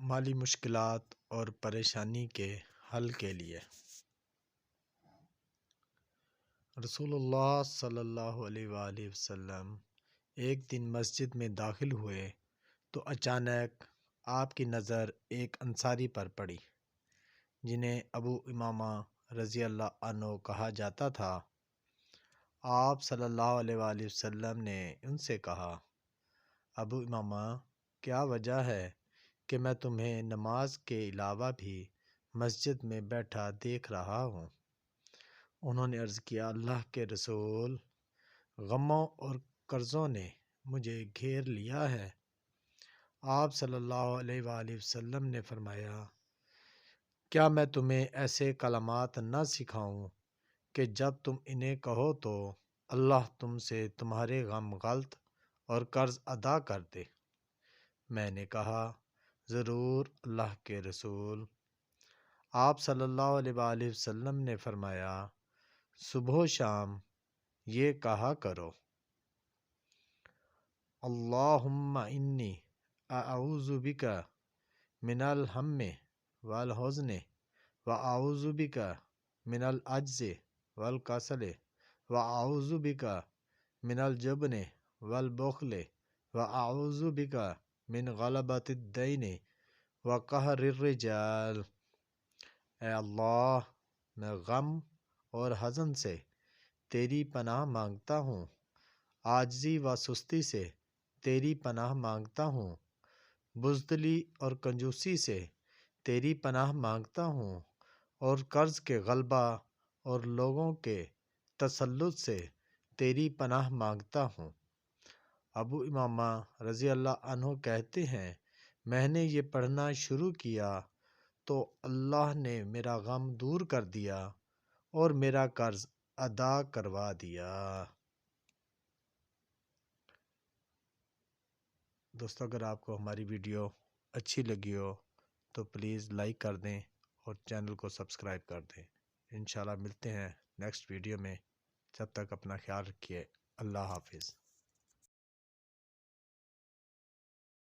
مالی مشکلات اور پریشانی کے حل کے لیے رسول اللہ صلی اللہ علیہ وآلہ وسلم ایک دن مسجد میں داخل ہوئے تو اچانک آپ کی نظر ایک انصاری پر پڑی جنہیں ابو امامہ رضی اللہ عنہ کہا جاتا تھا۔ آپ صلی اللہ علیہ وآلہ وسلم نے ان سے کہا، ابو امامہ، کیا وجہ ہے کہ میں تمہیں نماز کے علاوہ بھی مسجد میں بیٹھا دیکھ رہا ہوں؟ انہوں نے عرض کیا، اللہ کے رسول، غموں اور قرضوں نے مجھے گھیر لیا ہے۔ آپ صلی اللہ علیہ وآلہ وسلم نے فرمایا، کیا میں تمہیں ایسے کلمات نہ سکھاؤں کہ جب تم انہیں کہو تو اللہ تم سے تمہارے غم غلط اور قرض ادا کر دے؟ میں نے کہا، ضرور اللہ کے رسول۔ آپ صلی اللہ علیہ وآلہ وسلم نے فرمایا، صبح و شام یہ کہا کرو، اللہم انی اعوذ بک من الہم والحزن واعوذ بک من العجز والکسل واعوذ بک من الجبن والبخل واعوذ بک من غلبۃ الدین وقہر الرجال۔ اے اللہ، میں غم اور حزن سے تیری پناہ مانگتا ہوں، عاجزی و سستی سے تیری پناہ مانگتا ہوں، بزدلی اور کنجوسی سے تیری پناہ مانگتا ہوں، اور قرض کے غلبہ اور لوگوں کے تسلط سے تیری پناہ مانگتا ہوں۔ ابو امامہ رضی اللہ عنہ کہتے ہیں، میں نے یہ پڑھنا شروع کیا تو اللہ نے میرا غم دور کر دیا اور میرا قرض ادا کروا دیا۔ دوستو، اگر آپ کو ہماری ویڈیو اچھی لگی ہو تو پلیز لائک کر دیں اور چینل کو سبسکرائب کر دیں۔ انشاءاللہ ملتے ہیں نیکسٹ ویڈیو میں، جب تک اپنا خیال رکھیے۔ اللہ حافظ۔